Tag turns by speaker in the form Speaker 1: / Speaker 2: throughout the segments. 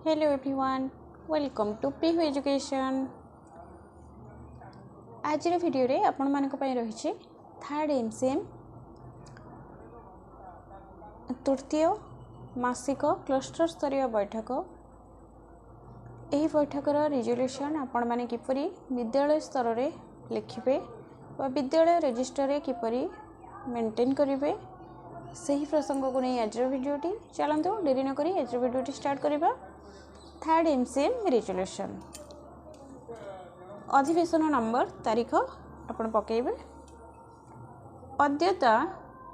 Speaker 1: Hello everyone, welcome to PIHU Education. आज video रे आपण मानक पई रहिछि थर्ड MCM तृतीय मासिक क्लस्टर स्तरीय बैठक। एही बैठकर रिजोल्यूशन आपण माने किपरि विद्यालय स्तर रे लिखिबे वा विद्यालय रजिस्टर रे किपरि मेंटेन करिवे सही प्रसंग को नहीं आज वीडियोटी चलतु डेरी न करी आज वीडियोटी स्टार्ट करिबा। थर्ड MCM रिजोल्यूशन अधिवेशन नंबर तारीख आपण पकेबे अद्यता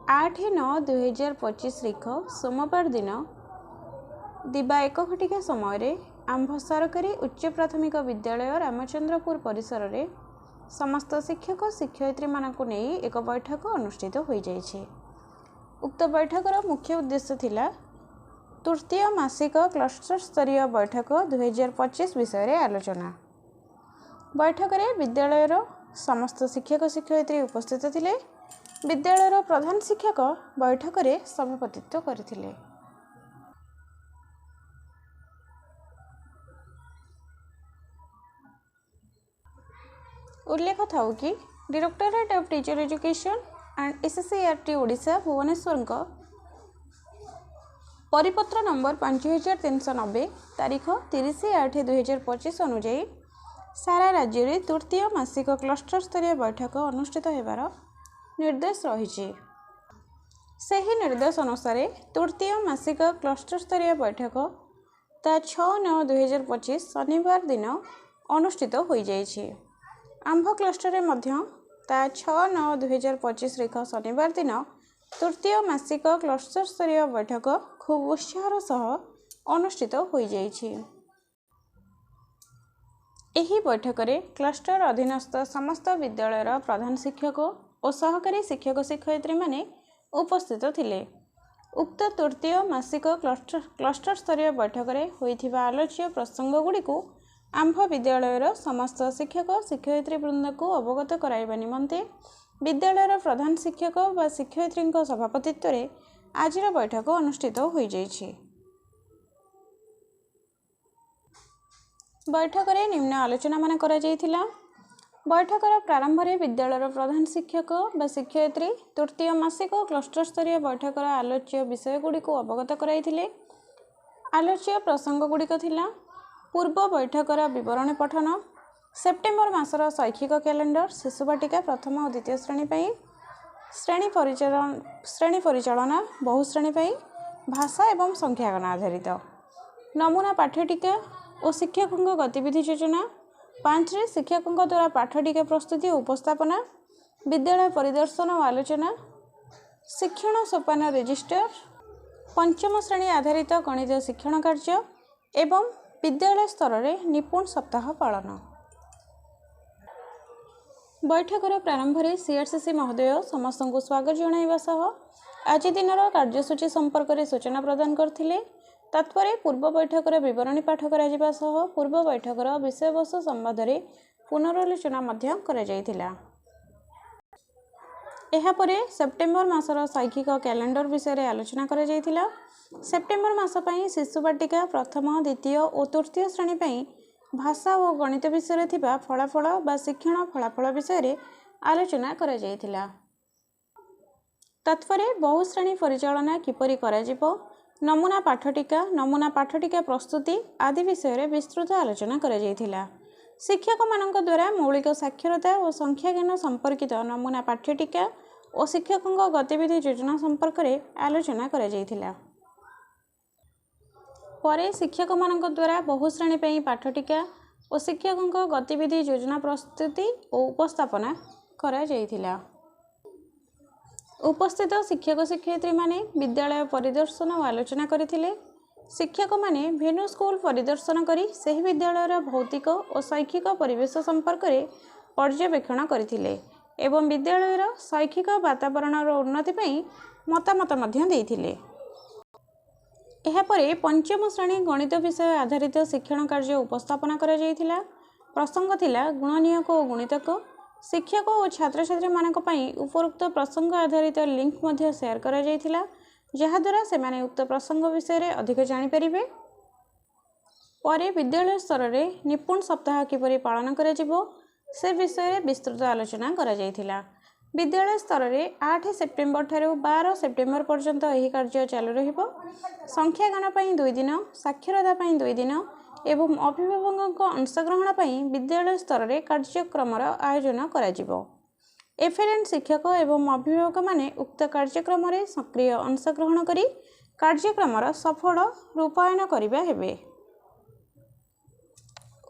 Speaker 1: 8/9/2025 तारीख सोमवार दिन दिबा 1 घटिका समय आंभ सरकारी उच्च प्राथमिक विद्यालय रामचंद्रपुर परिसर रे समस्त शिक्षक शिक्षयित्री मानक नहीं एक बैठक अनुष्ठित हो जाइए। उक्त बैठकर मुख्य उद्देश्य थिला तृतीय मासिक क्लस्टर स्तरीय बैठक 2025 विषय आलोचना। बैठक में विद्यालय समस्त शिक्षक शिक्षयित्री उपस्थित थिले। विद्यालय प्रधान शिक्षक बैठक में सभापतित्व करथिले। उल्लेख था कि directorate of teacher education and SSCRT Odisha Bhubaneswar परिपत्र नंबर 5390 तारीख 30/8/2025 अनुजाई सारा राज्य में तृतीय मासिक क्लस्टर स्तरीय बैठक अनुष्ठित होबार निर्देश रही। सही निर्देश अनुसार तृतीय मासिक क्लस्टर स्तरीय बैठक ता 6/9/2025 शनिवार दिन अनुष्ठित हो जाइए। आंभ क्लस्टर मध्य ता 6/9/2025 तारीख शनिवार दिन तृतीय मासिक क्लस्टर स्तरीय बैठक खूब उत्साहर सह अनुष्ठित हो जाइए। एही बैठक रे क्लस्टर अधीनस्थ समस्त विद्यालयर प्रधान शिक्षक और सहकारी शिक्षक शिक्षयित्री माने उपस्थित थिले। उक्त तृतीय मासिक क्लस्टर स्तरीय बैठक रे होइथिबा आलोच्य प्रसंग गुडी को आंभ विद्यालयर समस्त शिक्षक शिक्षयित्री वृंद को अवगत कराइबा निमंते विद्यालयर प्रधान शिक्षक व शिक्षयित्री सभापतित्व रे आज बैठक अनुष्ठित हो जाइए। बैठक में निम्न आलोचना मान करा जाइथिला। बैठकर प्रारंभ में विद्यालयर प्रधान शिक्षक व शिक्षयित्री तृतीय मासिक क्लस्टर स्तरीय बैठकर आलोच्य विषय गुडी को अवगत कराइथिले। आलोच्य प्रसंग गुड़िक थिला पूर्व बैठकर विवरण पठन, सेप्टेम्बर मासर शैक्षिक कैलेंडर, शिशु बाटिका प्रथम और द्वितीय श्रेणी पर, श्रेणी परिचालना बहुश्रेणी पर, भाषा एवं संख्यागण आधारित, नमूना पाठ्यटिका और शिक्षकों गतिविधि योजना, 5 शिक्षकों द्वारा पाठटिका प्रस्तुति और उपस्थापना, विद्यालय परिदर्शन और आलोचना, शिक्षण सोपान रजिस्टर, पंचम श्रेणी आधारित गणित शिक्षण कार्य एवं विद्यालय स्तर में निपुण सप्ताह पालन। बैठकर प्रारंभ में CRCC महोदय समस्त को स्वागत जणाइबा सह आज दिनर कार्यसूची संपर्क में सूचना प्रदान करथिले। तत्पर पूर्व बैठकर विवरणी पाठ करा सह पूर्व बैठकर विषय वस्तु संबंध में पुनरालोचना मध्य करा जाइथिला। एहापरे सेप्टेम्बर मासर शैक्षिक कैलेंडर विषय आलोचना करा जाइथिला। सेप्टेम्बर मास पई शिशु बाटिका प्रथम द्वितीय और तृतीय श्रेणी पई भाषा और गणित विषय थिबा फलाफल बा शिक्षण फलाफल विषय आलोचना करा जाइथिला। तत्परे बहुश्रेणी परिचालना किपरि कराजिबो, नमूना पाठटिका प्रस्तुति आदि विषय विस्तृत आलोचना करा जाइथिला। शिक्षक मानक द्वारा मौलिक साक्षरता और संख्या ज्ञान संपर्कित नमूना पाठ्यटिका और शिक्षकों गतिविधि योजना संपर्क में आलोचना करा जाइथिला। परे शिक्षक मानक द्वारा बहुश्रेणी पर पाठटिका और शिक्षकों गतिविधि योजना प्रस्तुति और उपस्थापना करा जाइथिला। उपस्थित शिक्षक शिक्षयित्री माने विद्यालय परिदर्शन और आलोचना करथिले। शिक्षक माने भेनु स्कूल परिदर्शन करी सही विद्यालयर भौतिक और शैक्षिक परिवेश संपर्क में पर्यवेक्षण करथिले एवं विद्यालयर शैक्षिक वातावरण उन्नति पई मतामत मध्य देइथिले। एहापरे पंचम श्रेणी गणित विषय आधारित शिक्षण कार्य उपस्थापना करा जाइथिला। प्रसंग थिला गुणनियक और गुणितक। शिक्षक और छात्र छात्री मानक पई उपरोक्त प्रसंग आधारित लिंक मध्य शेयर करा जाइथिला, जहाद्वारा से उक्त प्रसंग विषय में अधिक जानीपर। ପରେ ବିଦ୍ୟାଳୟ ସ୍ତରରେ ନିପୁଣ ସପ୍ତାହ କିପରି ପାଳନ କରାଯିବ ସେ ବିଷୟରେ ବିସ୍ତୃତ ଆଲୋଚନା କରାଯାଇଥିଲା। ବିଦ୍ୟାଳୟ ସ୍ତରରେ 8 ସେପ୍ଟେମ୍ବର ଠାରୁ 12 ସେପ୍ଟେମ୍ବର ପର୍ଯ୍ୟନ୍ତ ଏହି କାର୍ଯ୍ୟ ଚାଲୁ ରହିବ। ସଂଖ୍ୟାଗଣ ପାଇଁ 2 ଦିନ, ସାକ୍ଷରତା ପାଇଁ 2 ଦିନ ଏବଂ ଅଭିଭାବକଙ୍କ ଅଂଶଗ୍ରହଣ ପାଇଁ ବିଦ୍ୟାଳୟ ସ୍ତରରେ କାର୍ଯ୍ୟକ୍ରମର ଆୟୋଜନ କରାଯିବ। ଏଫଏଲ୍ଏନ୍ ଶିକ୍ଷକ ଏବଂ ଅଭିଭାବକମାନେ ଉକ୍ତ କାର୍ଯ୍ୟକ୍ରମରେ ସକ୍ରିୟ ଅଂଶଗ୍ରହଣ କରି କାର୍ଯ୍ୟକ୍ରମର ସଫଳ ରୂପାୟନ କରିବା ହେବେ।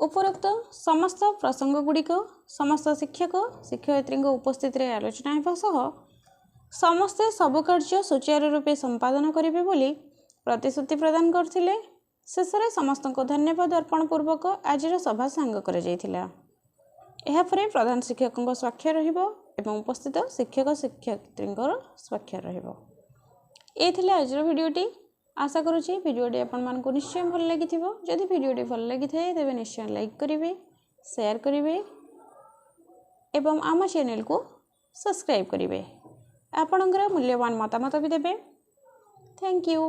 Speaker 1: ଉପରୋକ୍ତ ସମସ୍ତ ପ୍ରସଙ୍ଗଗୁଡ଼ିକ ସମସ୍ତ ଶିକ୍ଷକ ଶିକ୍ଷୟିତ୍ରୀଙ୍କ ଉପସ୍ଥିତିରେ ଆଲୋଚନା ହେବା ସହ ସମସ୍ତେ ସବୁ କାର୍ଯ୍ୟ ସୁଚାରୁ ରୂପେ ସମ୍ପାଦନ କରିବେ ବୋଲି ପ୍ରତିଶ୍ରୁତି ପ୍ରଦାନ କରିଥିଲେ। ଶେଷରେ ସମସ୍ତଙ୍କୁ ଧନ୍ୟବାଦ ଅର୍ପଣ ପୂର୍ବକ ଆଜିର ସଭା ସାଙ୍ଗ କରାଯାଇଥିଲା। ଏହାପରେ ପ୍ରଧାନ ଶିକ୍ଷକଙ୍କ ସ୍ୱାକ୍ଷର ରହିବ ଏବଂ ଉପସ୍ଥିତ ଶିକ୍ଷକ ଶିକ୍ଷୟିତ୍ରୀଙ୍କର ସ୍ୱାକ୍ଷର ରହିବ। ଏ ଥିଲା ଆଜିର ଭିଡ଼ିଓଟି। आशा करुँच भिडियोटी आपको निश्चय भल लगी। जदि भिडियोटी भल लगी थाए तेज निश्चय लाइक करेंगे, शेयर करेंगे एवं आम चैनल को सब्सक्राइब करेंगे। आपणकर मूल्यवान मतामत भी देवे। Thank you.